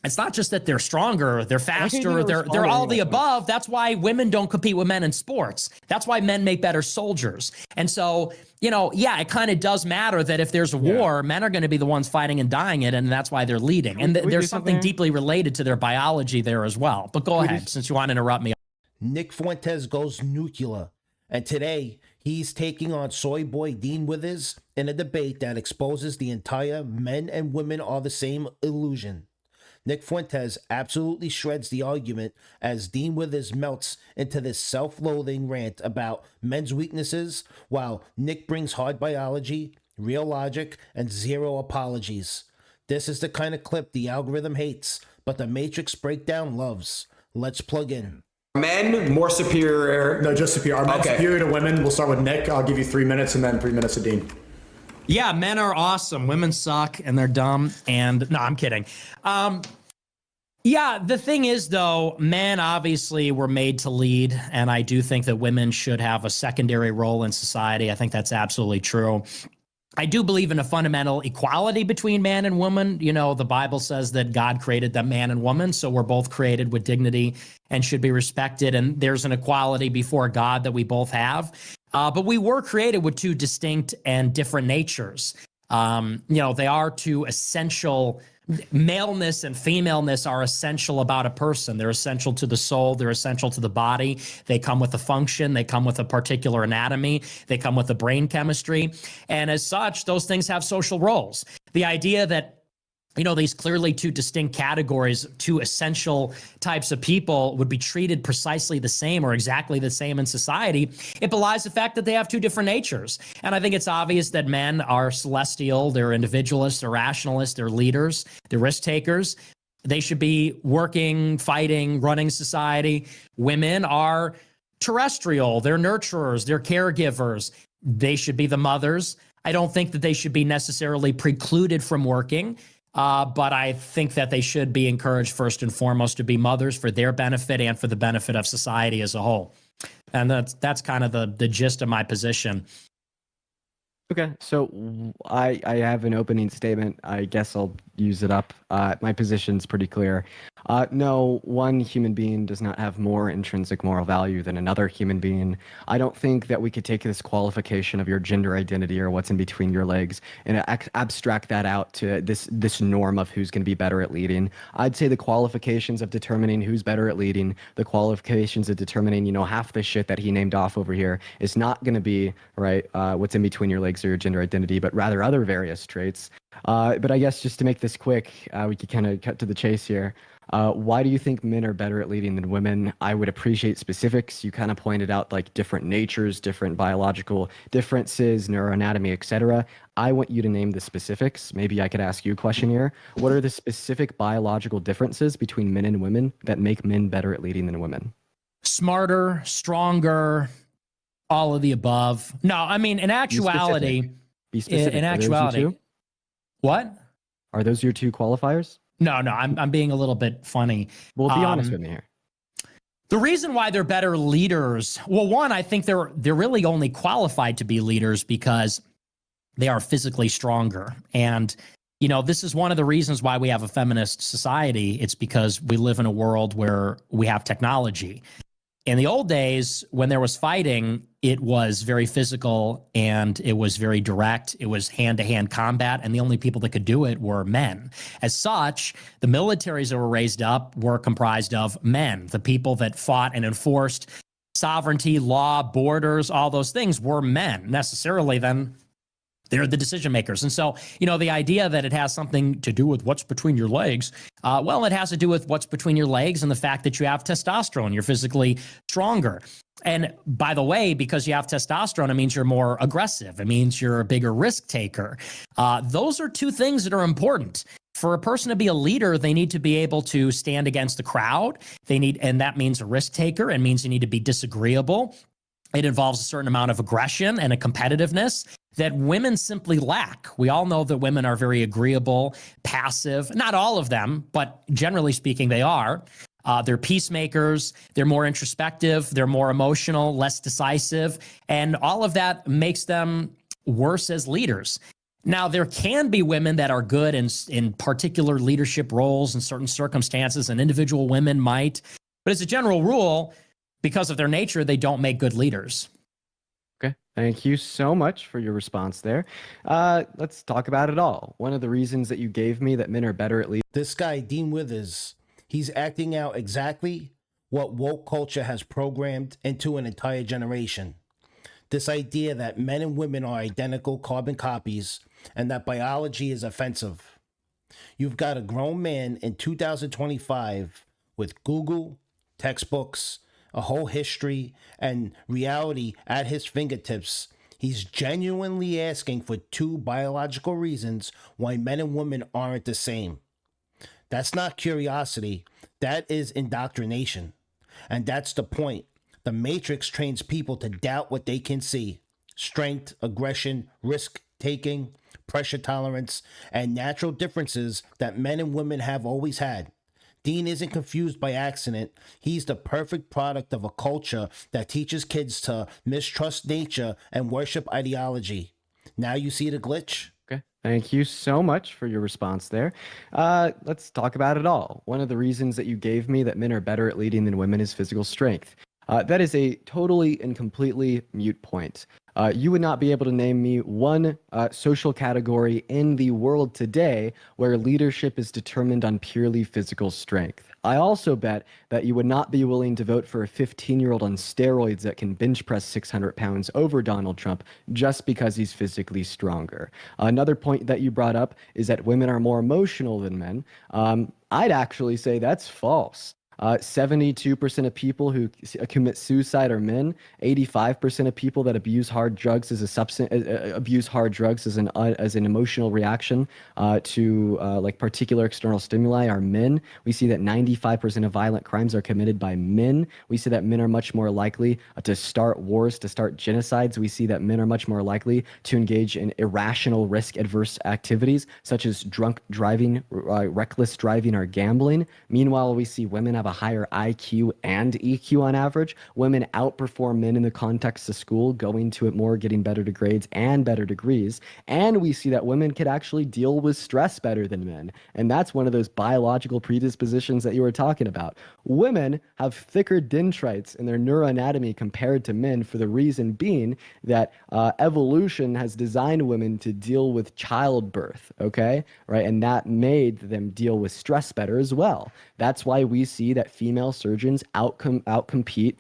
It's not just that they're stronger, they're faster, they're smarter all the anyway. above. That's why women don't compete with men in sports. That's why men make better soldiers. And so, you know, yeah, it kind of does matter that if there's a war, men are going to be the ones fighting and dying it, and that's why they're leading. And there's something deeply related to their biology there as well. But go ahead, since you want to interrupt me. Nick Fuentes goes nuclear, and today he's taking on soy boy Dean Withers in a debate that exposes the entire men and women are the same illusion. Nick Fuentes absolutely shreds the argument as Dean Withers melts into this self-loathing rant about men's weaknesses, while Nick brings hard biology, real logic, and zero apologies. This is the kind of clip the algorithm hates, but the Matrix Breakdown loves. Let's plug in. Men more superior? No, just superior. Are men superior to women? We'll start with Nick. I'll give you 3 minutes and then 3 minutes to Dean. Yeah, men are awesome. Women suck and they're dumb. And no, I'm kidding. Yeah, the thing is, though, men obviously were made to lead. And I do think that women should have a secondary role in society. I think that's absolutely true. I do believe in a fundamental equality between man and woman. You know, the Bible says that God created them man and woman. So we're both created with dignity and should be respected. And there's an equality before God that we both have. But we were created with two distinct and different natures. You know, they are two essential. Maleness and femaleness are essential about a person. They're essential to the soul. They're essential to the body. They come with a function. They come with a particular anatomy. They come with a brain chemistry. And as such, those things have social roles. The idea that, you know, these clearly two distinct categories, two essential types of people would be treated precisely the same or exactly the same in society, it belies the fact that they have two different natures. And I think it's obvious that men are celestial, they're individualists, they're rationalists, they're leaders, they're risk takers. They should be working, fighting, running society. Women are terrestrial, they're nurturers, they're caregivers. They should be the mothers. I don't think that they should be necessarily precluded from working. But I think that they should be encouraged first and foremost to be mothers for their benefit and for the benefit of society as a whole. And that's kind of the gist of my position. Okay, so I have an opening statement. I guess I'll use it up. My position's pretty clear. No, one human being does not have more intrinsic moral value than another human being. I don't think that we could take this qualification of your gender identity or what's in between your legs and abstract that out to this norm of who's going to be better at leading. I'd say the qualifications of determining who's better at leading, the qualifications of determining, you know, half the shit that he named off over here is not going to be, right, what's in between your legs or your gender identity, but rather other various traits. But I guess just to make this quick, we could kind of cut to the chase here. Why do you think men are better at leading than women? I would appreciate specifics. You kind of pointed out like different natures, different biological differences, neuroanatomy, etc. I want you to name the specifics. Maybe I could ask you a question here. What are the specific biological differences between men and women that make men better at leading than women? Smarter, stronger, all of the above. No, I mean, in actuality, Be specific. In actuality, what? Are those your two qualifiers? No, I'm being a little bit funny. Well, be honest with me here. The reason why they're better leaders, well, one, I think they're really only qualified to be leaders because they are physically stronger. And, you know, this is one of the reasons why we have a feminist society. It's because we live in a world where we have technology. In the old days, when there was fighting, it was very physical and it was very direct. It was hand-to-hand combat, and the only people that could do it were men. As such, the militaries that were raised up were comprised of men. The people that fought and enforced sovereignty, law, borders, all those things were men. Necessarily, then, they're the decision makers. And so, you know, the idea that it has something to do with what's between your legs, well, it has to do with what's between your legs and the fact that you have testosterone. You're physically stronger. And by the way, because you have testosterone, it means you're more aggressive. It means you're a bigger risk taker. Those are two things that are important. For a person to be a leader, they need to be able to stand against the crowd. And that means a risk taker. It means you need to be disagreeable. It involves a certain amount of aggression and a competitiveness that women simply lack. We all know that women are very agreeable, passive. Not all of them, but generally speaking, they are. They're peacemakers. They're more introspective. They're more emotional, less decisive. And all of that makes them worse as leaders. Now, there can be women that are good in particular leadership roles in certain circumstances, and individual women might. But as a general rule, because of their nature, they don't make good leaders. Okay, thank you so much for your response there. Let's talk about it all. One of the reasons that you gave me that men are better at leading. This guy, Dean Withers, he's acting out exactly what woke culture has programmed into an entire generation. This idea that men and women are identical carbon copies and that biology is offensive. You've got a grown man in 2025 with Google, textbooks, a whole history, and reality at his fingertips. He's genuinely asking for two biological reasons why men and women aren't the same. That's not curiosity, that is indoctrination. And that's the point. The Matrix trains people to doubt what they can see. Strength, aggression, risk-taking, pressure tolerance, and natural differences that men and women have always had. Dean isn't confused by accident. He's the perfect product of a culture that teaches kids to mistrust nature and worship ideology. Now you see the glitch? Okay, thank you so much for your response there. Let's talk about it all. One of the reasons that you gave me that men are better at leading than women is physical strength. That is a totally and completely moot point. You would not be able to name me one social category in the world today where leadership is determined on purely physical strength. I also bet that you would not be willing to vote for a 15-year-old on steroids that can bench press 600 pounds over Donald Trump just because he's physically stronger. Another point that you brought up is that women are more emotional than men. I'd actually say that's false. 72% of people who commit suicide are men. 85% of people that abuse hard drugs as an emotional reaction to like particular external stimuli are men. We see that 95% of violent crimes are committed by men. We see that men are much more likely to start wars, to start genocides. We see that men are much more likely to engage in irrational, risk-adverse activities such as drunk driving, reckless driving, or gambling. Meanwhile, we see women have a higher IQ and EQ on average. Women outperform men in the context of school, going to it more, getting better grades and better degrees. And we see that women could actually deal with stress better than men. And that's one of those biological predispositions that you were talking about. Women have thicker dendrites in their neuroanatomy compared to men for the reason being that evolution has designed women to deal with childbirth, okay? Right? And that made them deal with stress better as well. That's why we see that female surgeons outcompete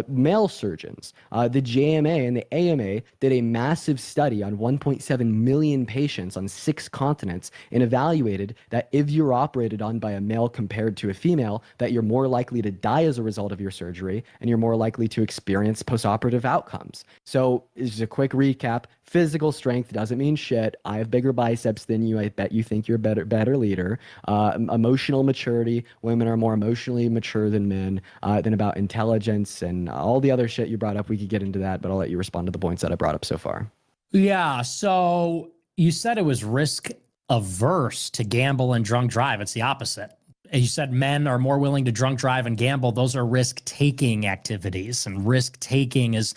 male surgeons. The JMA and the AMA did a massive study on 1.7 million patients on 6 continents and evaluated that if you're operated on by a male compared to a female, that you're more likely to die as a result of your surgery and you're more likely to experience postoperative outcomes. So just a quick recap. Physical strength doesn't mean shit. I have bigger biceps than you. I bet you think you're a better leader. Emotional maturity. Women are more emotionally mature than men. Then about intelligence and all the other shit you brought up. We could get into that, but I'll let you respond to the points that I brought up so far. Yeah. So you said it was risk averse to gamble and drunk drive. It's the opposite. You said men are more willing to drunk drive and gamble. Those are risk-taking activities, and risk-taking is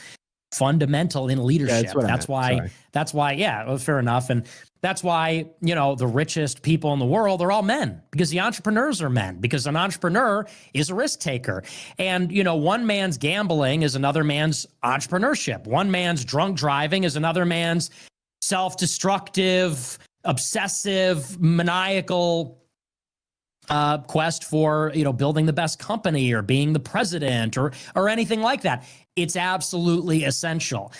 fundamental in leadership. Yeah, that's why, yeah, well, fair enough. And that's why, you know, the richest people in the world are all men, because the entrepreneurs are men, because an entrepreneur is a risk taker. And, you know, one man's gambling is another man's entrepreneurship. One man's drunk driving is another man's self-destructive, obsessive, maniacal quest for, you know, building the best company or being the president or anything like that. It's absolutely essential.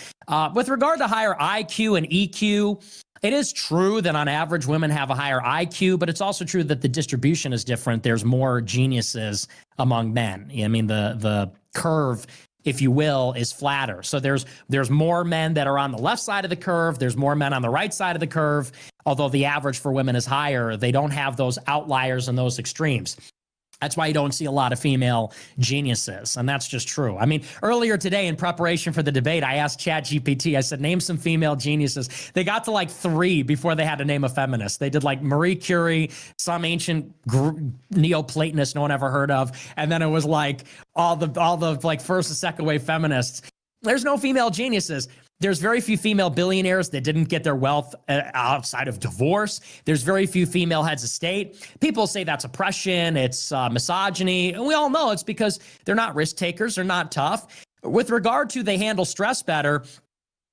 With regard to higher IQ and EQ, it is true that on average women have a higher IQ, but it's also true that the distribution is different. There's more geniuses among men. I mean, the curve, if you will, is flatter. So there's more men that are on the left side of the curve. There's more men on the right side of the curve. Although the average for women is higher, they don't have those outliers and those extremes. That's why you don't see a lot of female geniuses. And that's just true. I mean, earlier today in preparation for the debate, I asked ChatGPT, I said, name some female geniuses. They got to like 3 before they had to name a feminist. They did like Marie Curie, some ancient Neoplatonist no one ever heard of. And then it was like all the like first and second wave feminists. There's no female geniuses. There's very few female billionaires that didn't get their wealth outside of divorce. There's very few female heads of state. People say that's oppression, it's misogyny, and we all know it's because they're not risk takers, they're not tough. With regard to they handle stress better,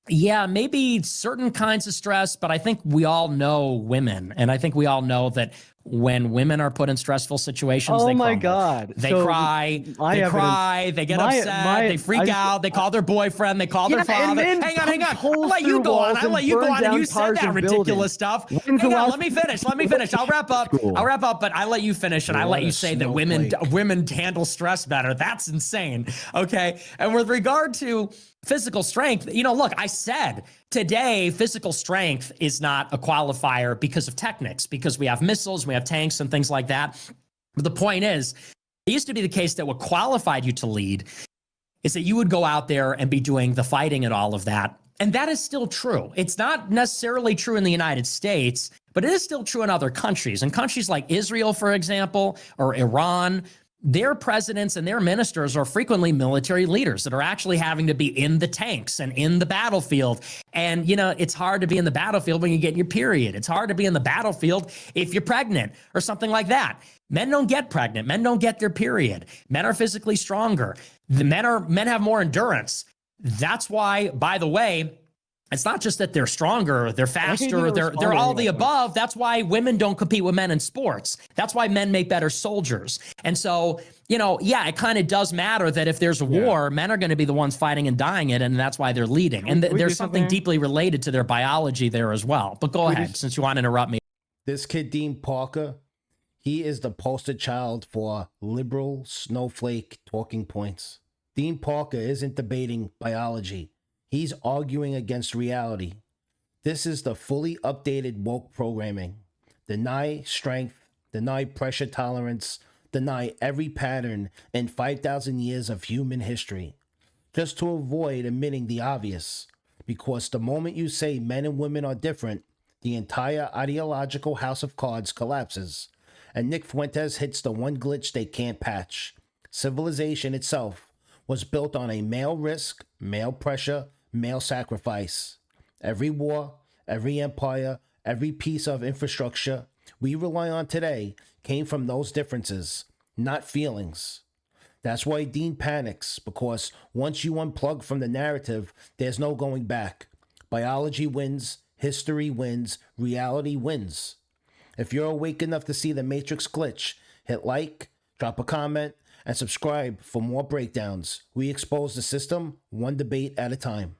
yeah, maybe certain kinds of stress, but I think we all know women, and I think we all know that when women are put in stressful situations, Oh they my crumble. God. They So cry, my they evidence- cry, they get my- upset, my- they freak out, they call their boyfriend, they call their and father. then Hang on. punch I'll holes let you through go on. walls I'll and let you go burn on. And down you said cars that and ridiculous buildings. stuff. When's Hang the on, last let me finish. I'll wrap up. School. I'll wrap up, but I let you finish and I let What you a say that women handle stress better. That's insane. Okay. And with regard to physical strength, look, I said today physical strength is not a qualifier because of techniques, because we have missiles, we have tanks and things like that. But the point is, it used to be the case that what qualified you to lead is that you would go out there and be doing the fighting and all of that. And that is still true. It's not necessarily true in the United States, but it is still true in other countries. In countries like Israel, for example, or Iran, their presidents and their ministers are frequently military leaders that are actually having to be in the tanks and in the battlefield. And, it's hard to be in the battlefield when you get your period. It's hard to be in the battlefield if you're pregnant or something like that. Men don't get pregnant. Men don't get their period. Men are physically stronger. The men have more endurance. That's why, by the way, it's not just that they're stronger, they're faster, they're all the above. That's why women don't compete with men in sports. That's why men make better soldiers. And so, it kind of does matter that if there's a war, men are going to be the ones fighting and dying it, and that's why they're leading. And there's something deeply related to their biology there as well. But go ahead, since you want to interrupt me. This kid, Dean Parker, he is the poster child for liberal snowflake talking points. Dean Parker isn't debating biology. He's arguing against reality. This is the fully updated woke programming. Deny strength, deny pressure tolerance, deny every pattern in 5,000 years of human history, just to avoid admitting the obvious. Because the moment you say men and women are different, the entire ideological house of cards collapses, and Nick Fuentes hits the one glitch they can't patch. Civilization itself was built on a male risk, male pressure, male sacrifice. Every war, every empire, every piece of infrastructure we rely on today came from those differences, not feelings. That's why Dean panics, because once you unplug from the narrative, there's no going back. Biology wins, history wins, reality wins. If you're awake enough to see the Matrix glitch, hit like, drop a comment, and subscribe for more breakdowns. We expose the system one debate at a time.